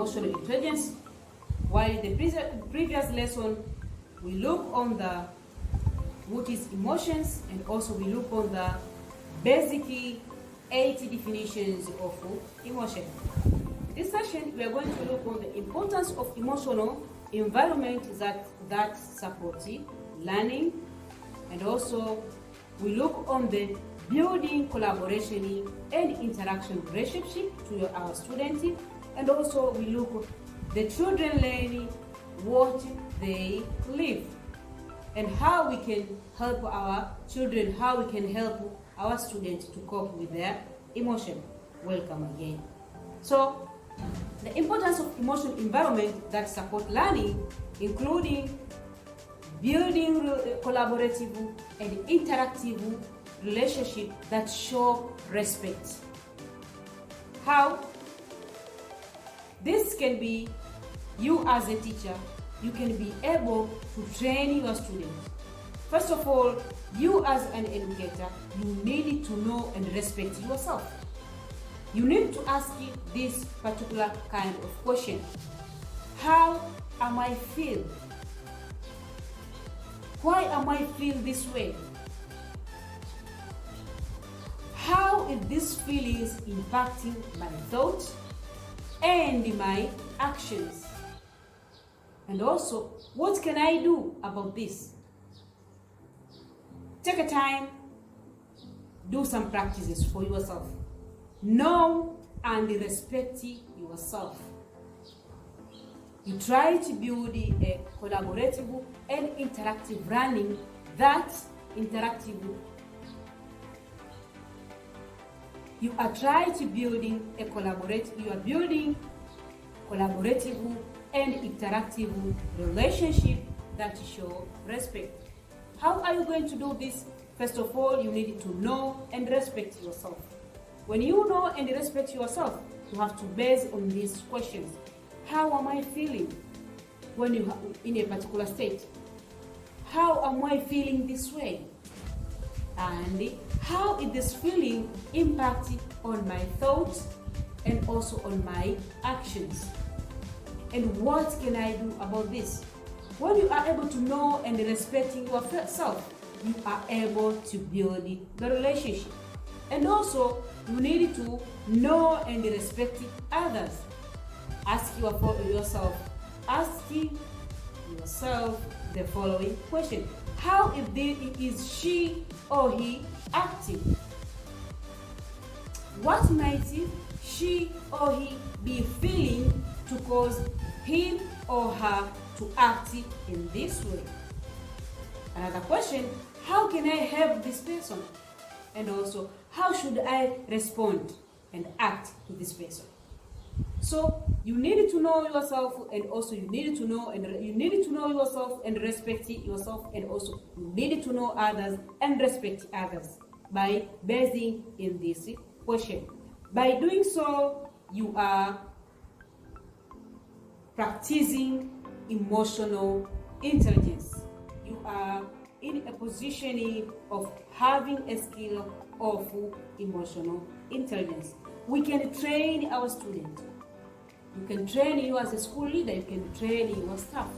emotional intelligence. While in the previous lesson, we look on what is emotions, and also we look on the basic 8 definitions of emotion. In this session, we are going to look on the importance of emotional environment that supports learning, and also we look on the building collaboration and interaction relationship to our students, and also we look the children learning what they live, and how we can help our children, how we can help our students to cope with their emotion. Welcome again. So, the importance of emotional environment that support learning, including building collaborative and interactive relationship that show respect. How? This can be you as a teacher, you can be able to train your students. First of all, you as an educator, you need to know and respect yourself. You need to ask this particular kind of question. How am I feel? Why am I feel this way? How is this feelings impacting my thoughts and my actions? And also, what can I do about this? Take a time, do some practices for yourself. Know and respect yourself. You try to build a collaborative and interactive learning that interactive. You are trying to building a collaborative. You are building collaborative and interactive relationship that show respect. How are you going to do this? First of all, you need to know and respect yourself. When you know and respect yourself, you have to base on these questions. How am I feeling when you are in a particular state? How am I feeling this way? And how is this feeling impacting on my thoughts and also on my actions? And what can I do about this? When you are able to know and respect yourself, you are able to build the relationship. And also, you need to know and respect others. Ask yourself the following question. How is she or he acting? What might she or he be feeling to cause him or her to act in this way? Another question, how can I help this person? And also, how should I respond and act to this person? So you need to know yourself, and also you need to know yourself and respect yourself, and also you need to know others and respect others by basing in this question. By doing so, you are practicing emotional intelligence. You are in a position of having a skill of emotional intelligence. We can train our students. You can train you as a school leader, you can train your staff.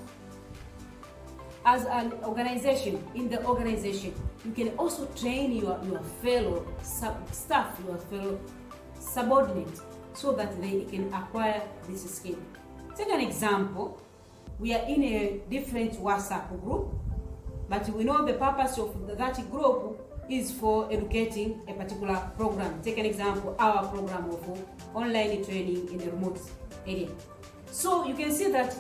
As an organization, in the organization, you can also train your fellow staff, your fellow subordinates, so that they can acquire this skill. Take an example. We are in a different WhatsApp group, but we know the purpose of that group is for educating a particular program. Take an example, our program of online training in a remote area. So you can see that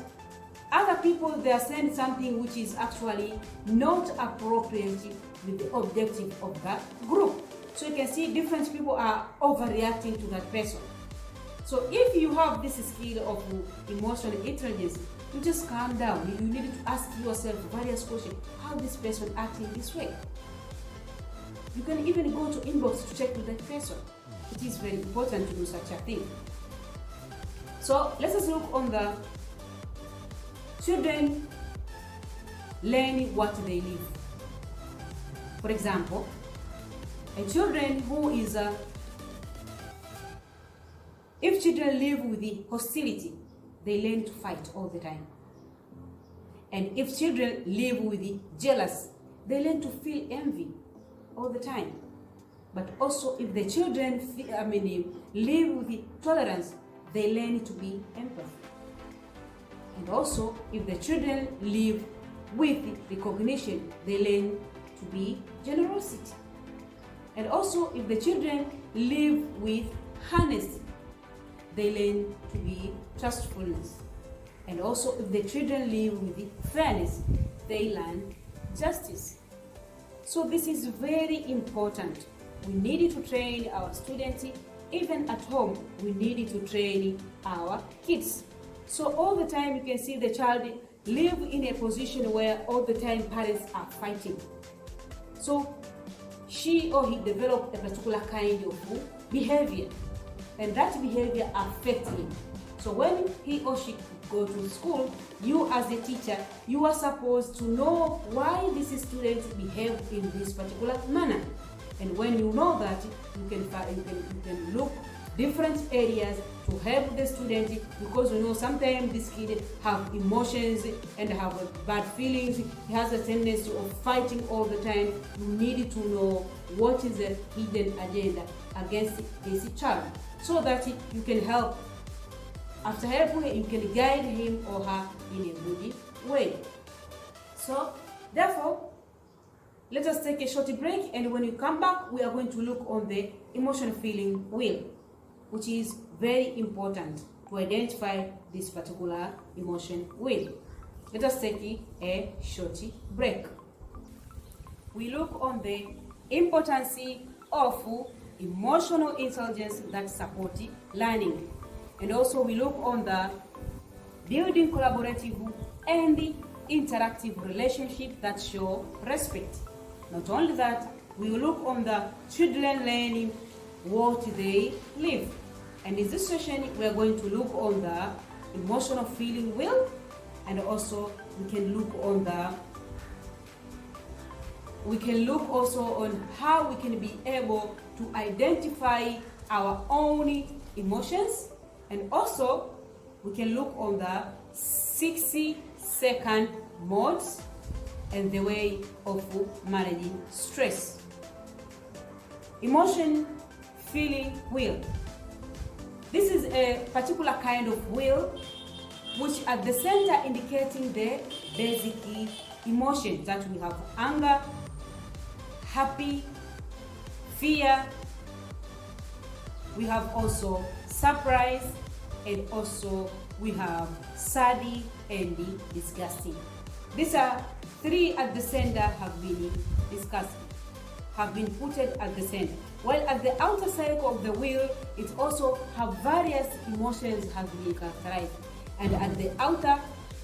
other people, they are saying something which is actually not appropriate with the objective of that group. So you can see different people are overreacting to that person. So if you have this skill of emotional intelligence, you just calm down. You need to ask yourself various questions. How this person acting this way? You can even go to inbox to check with that person. It is very important to do such a thing. So let us look on the children learning what they live. For example, a children who is if children live with the hostility, they learn to fight all the time. And if children live with the jealous, they learn to feel envy all the time. But also if the children live with the tolerance, they learn to be empathy. And also if the children live with the recognition, they learn to be generosity. And also if the children live with honesty, they learn to be trustfulness. And also if the children live with the fairness, they learn justice. So this is very important. We need to train our students. Even at home, we need to train our kids. So all the time you can see the child live in a position where all the time parents are fighting. So she or he develop a particular kind of behavior, and that behavior affects him. So when he or she go to school, you as a teacher, you are supposed to know why this student behave in this particular manner. And when you know that, you can look different areas to help the student, because you know sometimes this kid have emotions and have bad feelings. He has a tendency of fighting all the time. You need to know what is the hidden agenda against this child, so that you can help. After helping him, you can guide him or her in a good way. So therefore, let us take a short break, and when you come back, we are going to look on the emotion feeling wheel, which is very important to identify this particular emotion wheel. Let us take a short break. We look on the importance of emotional intelligence that support learning. And also we look on the building collaborative and interactive relationship that show respect. Not only that, we will look on the children learning what they live. And in this session, we are going to look on the emotional feeling wheel, and also we can look also on how we can be able to identify our own emotions, and also we can look on the 60-second modes and the way of managing stress. Emotion feeling wheel. This is a particular kind of wheel which at the center indicating the basic emotions that we have: anger, happy, fear. We have also surprise, and also we have sad and disgusting. These are three at the center have been discussed, have been put at the center. While at the outer cycle of the wheel, it also have various emotions have been characterized. And at the outer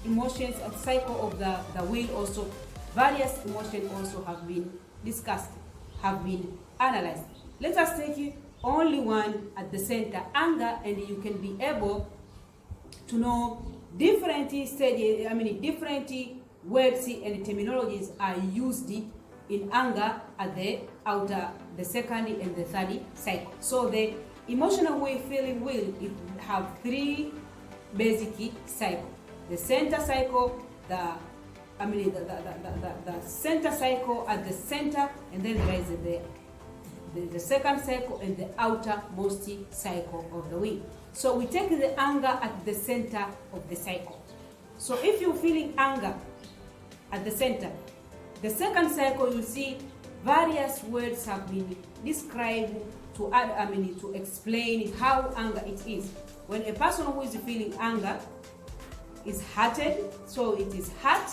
emotions at cycle of the wheel also, various emotions also have been discussed, have been analyzed. Let us take only one at the center, anger, and you can be able to know different stages, different words and terminologies are used in anger at the outer, the second and the third cycle. So the emotional feeling wheel, it have three basic cycles: the center cycle, the center cycle at the center, and then there is the second cycle and the outermost cycle of the wheel. So we take the anger at the center of the cycle. So if you're feeling anger at the center, the second cycle, you see various words have been described to explain how anger it is. When a person who is feeling anger is hurted, so it is hurt,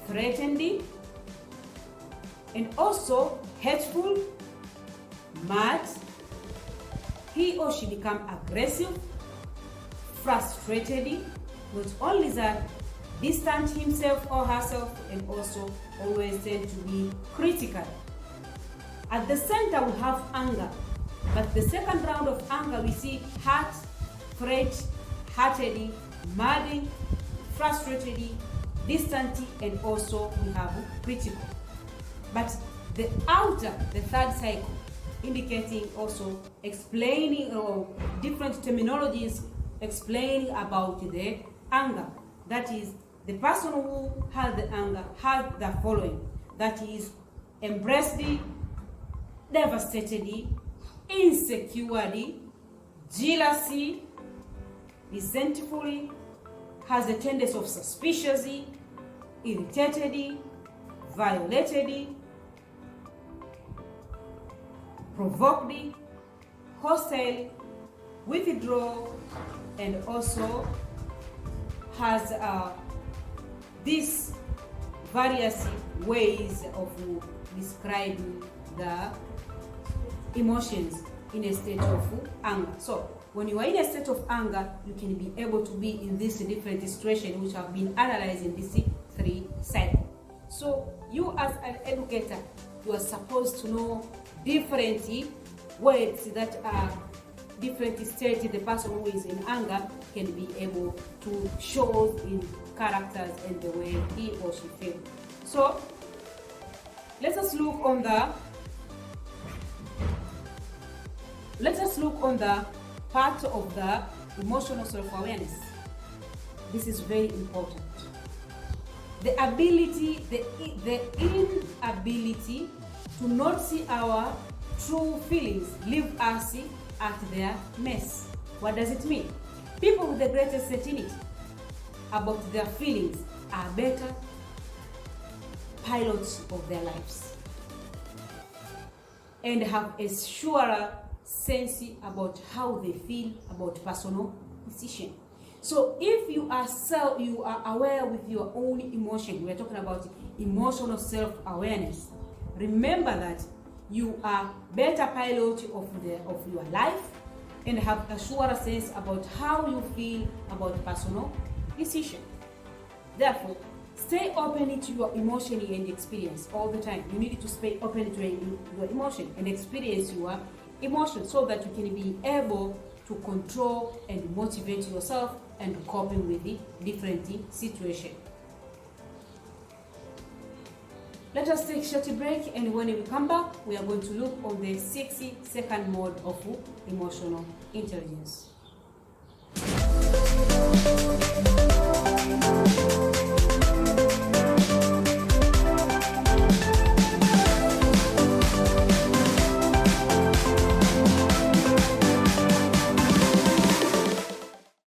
threatened, and also hateful, mad. He or she become aggressive, frustrated. Not only that, distant himself or herself, and also always tend to be critical. At the center we have anger, but the second round of anger we see hurt, threat, hurted, mad, frustrated, distant, and also we have critical. But the outer, the third cycle, indicating also explaining different terminologies explaining about the anger. That is, the person who has the anger has the following. That is, embraced, devastated, insecure, jealousy, resentful, has a tendency of suspicious, irritated, violated, provoked, hostile, withdraw, and also has these various ways of describing the emotions in a state of anger. So when you are in a state of anger, you can be able to be in these different situations which have been analyzed in these 3 cycles. So you as an educator, you are supposed to know different words that are different states the person who is in anger can be able to show in characters and the way he or she feels. So let us look on the part of the emotional self-awareness. This is very important. The inability to not see our true feelings leave us at their mess. What does it mean? People with the greatest certainty about their feelings are better pilots of their lives and have a surer sense about how they feel about personal decision. So if you are aware with your own emotion, we are talking about emotional self-awareness. Remember that you are better pilot of your life and have a surer sense about how you feel about personal decision. Therefore, stay open to your emotion and experience all the time. You need to stay open to your emotion and experience your emotion so that you can be able to control and motivate yourself and coping with the different situations. Let us take a short break, and when we come back, we are going to look on the 60-second mode of emotional intelligence.